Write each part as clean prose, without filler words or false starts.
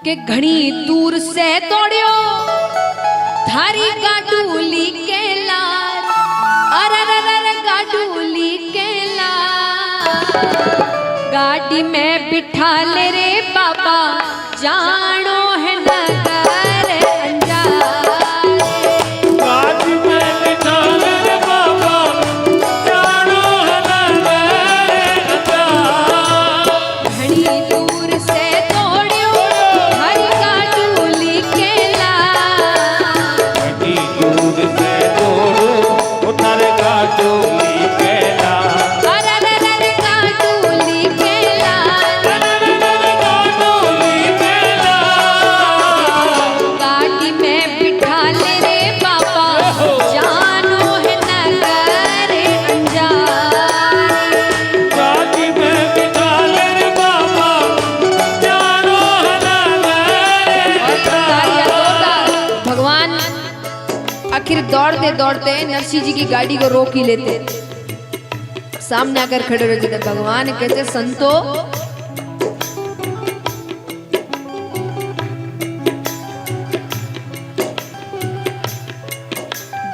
के घड़ी दूर से दौड़ियो थारी गाडूली के लार, अरे गाडूली के लार, गाड़ी में बिठा ले रे बाबा जानो है नगर अंजार। गाड़ी में बिठा ले रे बाबा जानो है नगर अंजार। घड़ी दूर से दौड़ियो हर गाडूली के लार, घड़ी दूर से दौड़ो उधर गाडूली के लार, अरे गाडूली के लार, गाडूली के लार। गाड़ी में बिठा ले रे बाबा जानो है नगर अंजार। गाड़ी में बिठा ले रे बाबा जानो है नगर अंजार। भगवान आखिर दौड़ते दौड़ते नरसिंह जी की गाड़ी को रोक ही लेते, सामने आकर खड़े रहते थे। भगवान कहते संतो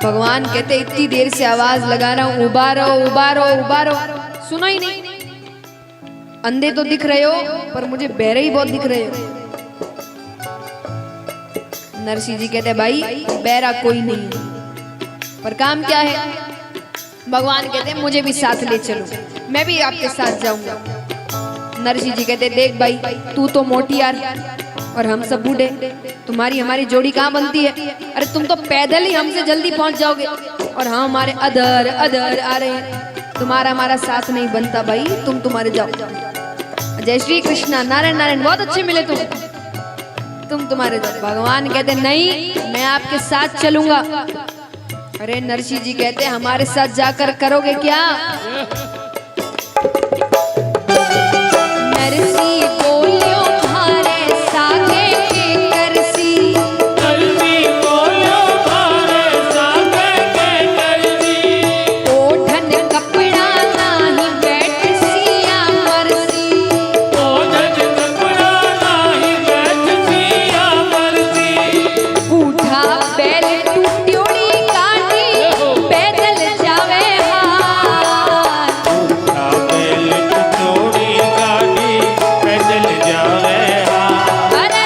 भगवान कहते इतनी देर से आवाज लगा रहा हूं, उबारो उबारो उबारो, सुनो ही नहीं। अंधे तो दिख रहे हो पर मुझे बहरे ही बहुत दिख रहे हो। नरसिंह जी कहते भाई बहरा कोई नहीं है, पर काम क्या है? भगवान कहते मुझे भी साथ ले चलो, मैं भी आपके साथ जाऊंगा। नरसिंह जी कहते देख भाई तू तो मोटियार और हम सब बूढ़े, तुम्हारी हमारी जोड़ी कहाँ बनती है? अरे तुम तो पैदल ही हमसे जल्दी पहुंच जाओगे और हम हमारे अधर अधर आ रहे हैं, तुम्हारा हमारा साथ नहीं बनता भाई, तुम तुम्हारे जाओ। जय श्री कृष्णा, नारायण नारायण, बहुत अच्छे मिले तुम तुम्हारे जाओ। भगवान कहते नहीं मैं आपके साथ चलूंगा। अरे नरसिंह जी कहते हमारे साथ जाकर करोगे क्या? नरसिंह बोलियो भारे सागे के करसी, नरसिंह बोलियो भारे सागे के करसी, ओढ़न कपड़ा नाही बैठ सिया मरसी, ओढ़न कपड़ा नाही बैठ सिया मरसी। बूढ़ा बैल टूट्योड़ी गाड़ी पैदल जावे हार, बूढ़ा बैल टूट्योड़ी गाड़ी पैदल जावे हार, अरे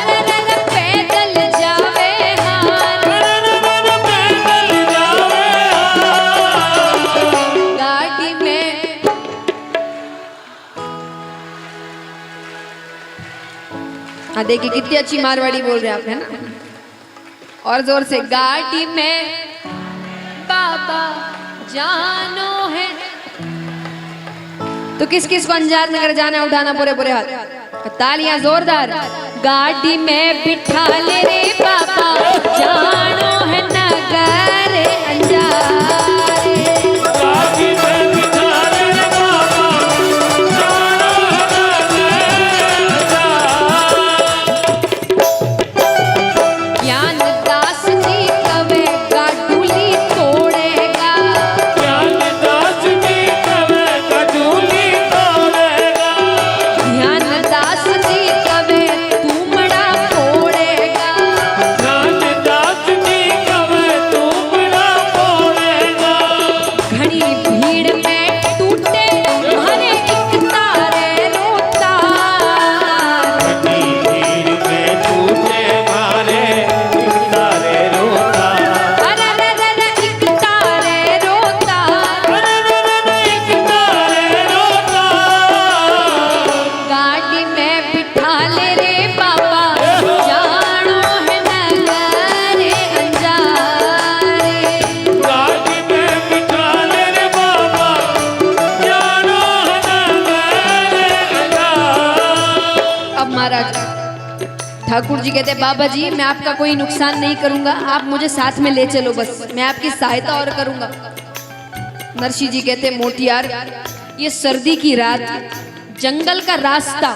पैदल जावे हार, पैदल जावे हार। गाड़ी में हाँ देखिए कितनी अच्छी मारवाड़ी बोल रहे हैं आप, है ना? और जोर से गाड़ी में बाबा जानो है। तो किस किस को अंजार नगर जाना है? उठाना पूरे पूरे हाथ, तालियां जोरदार। गाड़ी में बिठा ले रे बाबा जानो है नगर अंजार। गाड़ी में बिठा ले रे बाबा जानो है नगर अंजार। ज्ञान दास जी कवे गाडूली तोड़ेगा, ज्ञान दास जी कवे गाडूली तोड़ेगा, ज्ञान दास जी कवे तुमड़ा फोड़ेगा, ज्ञान दास जी कवे तुमड़ा फोड़ेगा। घड़ी भीड़ में टूटे हरे एक तारे रोता, घड़ी भीड़ में टूटे मारे एक तारे रोता, अरे एक तारे रोता, एक तारे रोता। गाड़ी में बिठा ले रे बाबा जानो है नगर अंजार। गाड़ी में बिठा ले रे बाबा जानो है नगर अंजार। अब महाराज ठाकुर जी कहते बाबा जी मैं आपका कोई नुकसान नहीं करूंगा, आप मुझे साथ में ले चलो, बस मैं आपकी सहायता और करूंगा। नरसिंह जी कहते मोटियार ये सर्दी की रात, जंगल का रास्ता,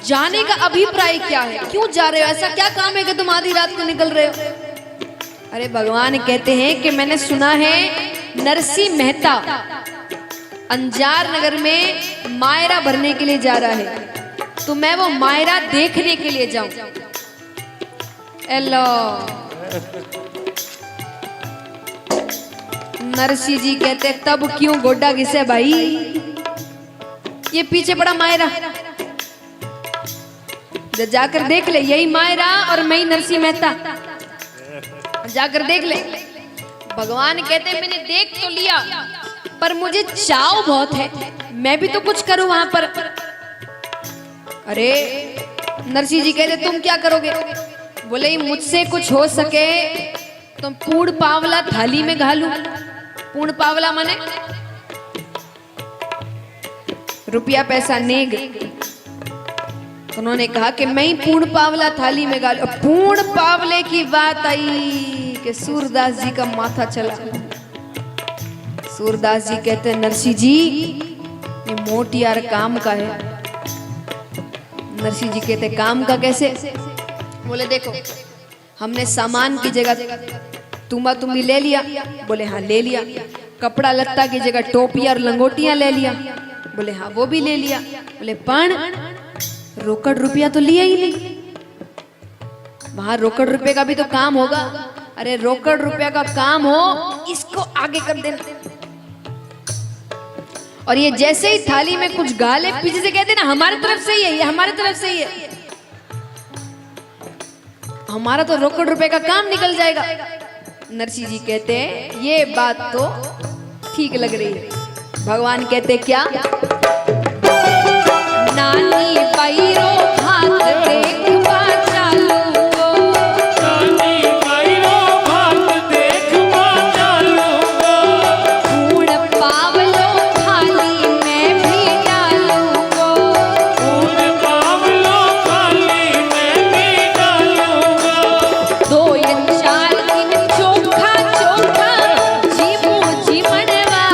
जाने का अभिप्राय क्या है? क्यों जा रहे हो? ऐसा क्या काम है कि तुम आधी रात को निकल रहे हो? अरे भगवान कहते हैं कि मैंने सुना है नरसिंह मेहता अंजार नगर में मायरा भरने के लिए जा रहा है, तो मैं वो मायरा देखने के लिए जाऊं। एलो नरसी जी कहते तब क्यों गोड्डा घिसे भाई, ये पीछे पड़ा मायरा, जाकर देख ले, यही मायरा और मैं ही नरसी मेहता, जाकर देख ले। भगवान कहते मैंने देख तो लिया पर मुझे चाव बहुत है, मैं भी तो कुछ करूं वहां पर। अरे नरसी जी कहते तुम क्या करोगे? बोले मुझसे कुछ हो सके तो पूर्ण पावला थाली में घालूं। पूर्ण पावला माने रुपया पैसा नेग। उन्होंने कहा कि मैं ही पूर्ण पावला थाली में घालूं। पूर्ण पावले की बात आई कि सूरदास जी का माथा चला। सूरदास जी कहते नरसी जी ये मोटियार काम का है। नरसी जी कहते काम का कैसे? बोले देखो हमने सामान की जगह तुम्बा तुम्बी ले लिया। बोले हाँ ले लिया। कपड़ा लत्ता की जगह टोपियां और लंगोटियां ले लिया। बोले हाँ वो भी ले लिया। बोले पण रोकड़ रुपया तो लिया ही नहीं, वहां रोकड़ रुपये का भी तो काम होगा। अरे रोकड़ रुपया का काम हो इसको आगे कर देना। और ये जैसे ही थाली में कुछ गाले पीछे से कहते ना हमारी तरफ से ही है, ये हमारी तरफ से ही है, हमारा तो रोकड़ रुपए का काम निकल जाएगा। नरसी जी कहते हैं ये बात तो ठीक लग रही है। भगवान कहते क्या? नानी पैरो हाथ देखवा चालू, नानी पैरो हाथ देखवा चालू, पूर्ण पावलो थाली में भी डालूंगो, पूर्ण पावलो थाली में भी डालूंगा। 2 या 4 दिन चोखा चोखा जीमू जीमनवा,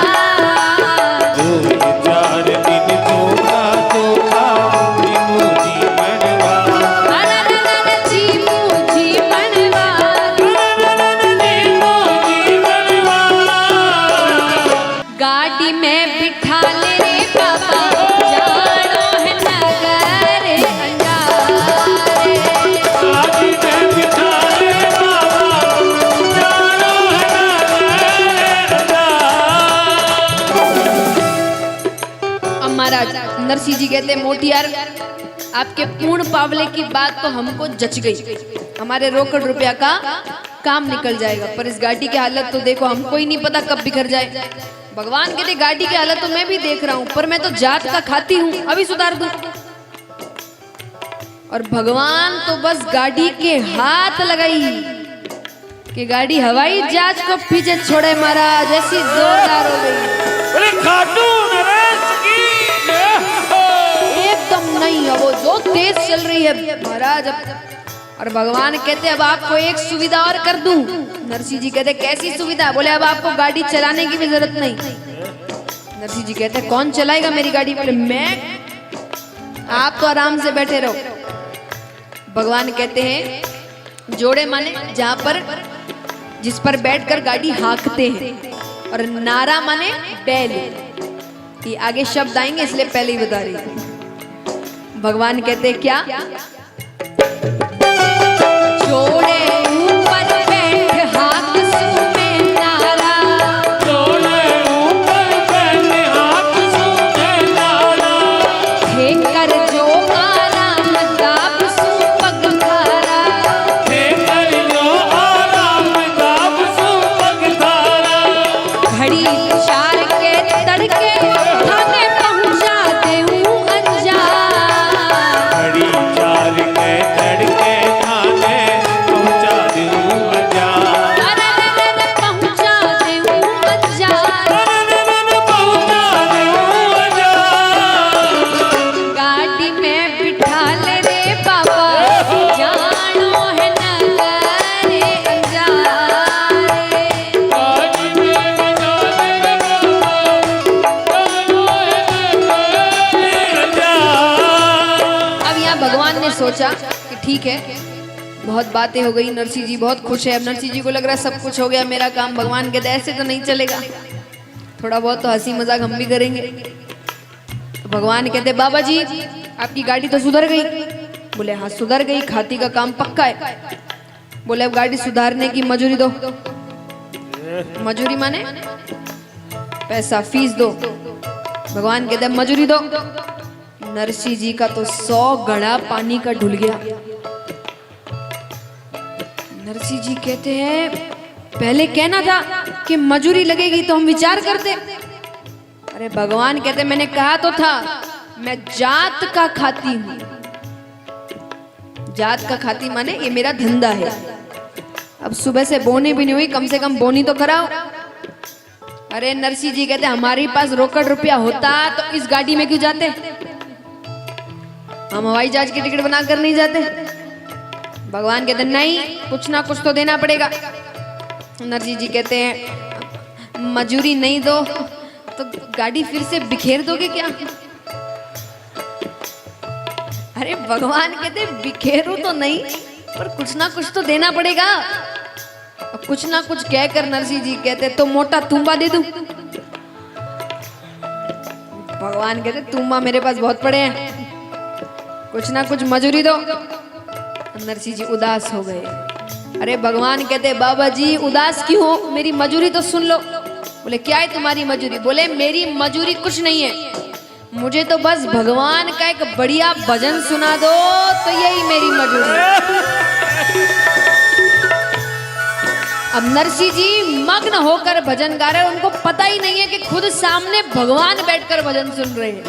2 या 4 दिन चोखा चोखा जीमू जीमनवा, जीमू जीमनवा। गाड़ी में बिठा ले रे बाबा जानो है नगर अंगारे, गाड़ी में बिठा ले बाबा जानो है अब महाराज नरसी जी कहते मोटियार आपके पूर्ण पावले की बात तो हमको जच गई, हमारे रोकड़ रुपया का काम निकल जाएगा। पर इस गाड़ी की हालत तो देखो, हमको ही नहीं पता कब बिखर जाए। भगवान कहते गाड़ी की हालत तो मैं भी देख रहा हूं, पर मैं तो जात का खाती हूं, अभी सुधार दूं। और भगवान तो बस गाड़ी के हाथ लगाई कि गाड़ी हवाई जहाज को पीछे छोड़े महाराज, ऐसी जोरदार हो गई। अरे खाटू नरेश की एकदम नहीं है वो जो तेज चल रही है महाराज। और भगवान कहते अब आपको एक सुविधा और कर दूं। नरसी जी कहते कैसी सुविधा? बोले अब आपको गाड़ी चलाने की भी जरूरत नहीं। नरसी जी कहते कौन चलाएगा मेरी गाड़ी? बोले मैं, आप तो आराम से बैठे रहो। भगवान कहते हैं जोड़े माने जहां पर जिस पर बैठकर गाड़ी हाँकते हैं, और नारा माने बैल। ये आगे शब्द आएंगे इसलिए पहले ही बता रही हूं। भगवान कहते क्या? जोड़े ऊपर बैठ हाथ सूमे नारा, जोड़े ऊपर बैठे हाथ सूमे नारा, हे कर जो आराम दाब सू पग धारा, हे कर जो आराम दाब सू पग धारा, घड़ी 4 के तड़के थाने पहुंचा देऊं अंजार, घड़ी 4 के तड़के थाने पहुंचा दूं अंजार, अरे पहुंचा देऊं अंजार। पहुंचा दूं अंजार। गाड़ी में बिठा ले रे बाबा जानो है नगर अंजारे, गाड़ी में बिठा ले बाबा जानो है अंजार। अब यहाँ भगवान ने सोचा कि ठीक है बहुत बातें हो गई, नरसी जी बहुत खुश है। अब नरसी जी को लग रहा है सब कुछ हो गया मेरा काम। भगवान कहते ऐसे तो नहीं चलेगा, थोड़ा बहुत तो हंसी मजाक हम भी करेंगे। तो भगवान कहते बाबा जी आपकी गाड़ी तो सुधर गई। बोले हाँ सुधर गई, खाती का काम पक्का है। बोले अब गाड़ी सुधारने की मजूरी दो। मजूरी माने पैसा, फीस दो। भगवान कहते मजूरी दो। नरसिंह जी का तो 100 घड़ा पानी का ढुल गया। नरसिंह जी कहते हैं पहले कहना था कि मजूरी लगेगी तो हम विचार करते। अरे भगवान कहते मैंने कहा तो था मैं जात का खाती हूं। जात का खाती माने ये मेरा धंधा है। अब सुबह से बोनी भी नहीं हुई, कम से कम बोनी तो कराओ। अरे नरसिंह जी कहते हमारे पास रोकड़ रुपया होता तो इस गाड़ी में क्यों जाते, हम हवाई जहाज की टिकट बनाकर नहीं जाते। भगवान कहते नहीं, कुछ ना कुछ तो देना पड़ेगा। नरसिंह जी कहते हैं मजूरी नहीं दो तो गाड़ी फिर से बिखेर दोगे क्या। अरे भगवान कहते बिखेरू तो नहीं पर कुछ ना कुछ तो देना पड़ेगा। कुछ ना कुछ कहकर नरसिंह जी कहते तो मोटा तुम्बा दे दूं। भगवान कहते तुम्बा मेरे पास बहुत पड़े हैं, कुछ ना कुछ मजूरी दो। नरसिंह जी उदास हो गए। अरे भगवान कहते बाबा जी उदास क्यों हो, मेरी मजूरी तो सुन लो। बोले क्या है तुम्हारी मजूरी। बोले मेरी मजूरी कुछ नहीं है, मुझे तो बस भगवान का एक बढ़िया भजन सुना दो तो यही मेरी मजूरी है। अब नरसिंह जी मग्न होकर भजन गा रहे हैं, उनको पता ही नहीं है कि खुद सामने भगवान बैठकर भजन सुन रहे हैं।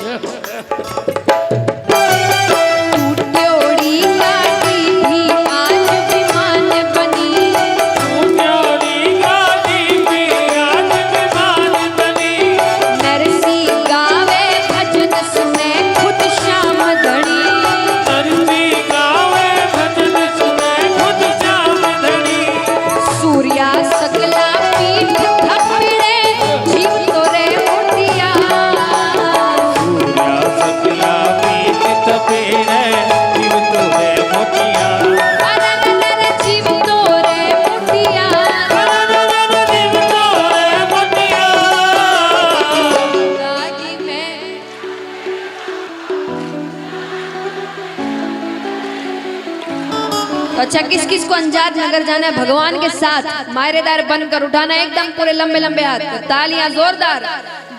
अच्छा किस किस को अंजाद नगर जाना है भगवान के साथ, मायरेदार बनकर उठाना एकदम पूरे लंबे लंबे हाथ, तालियां जोरदार।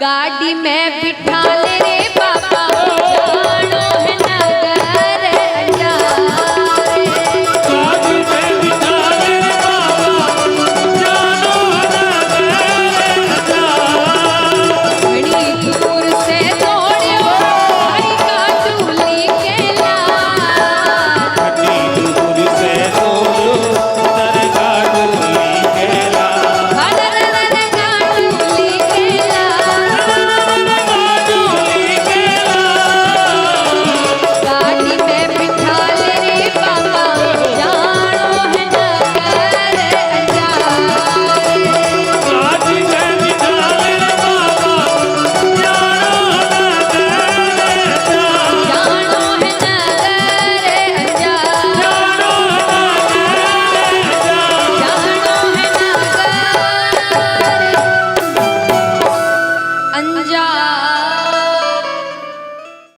गाड़ी में बिठा ले रे पापा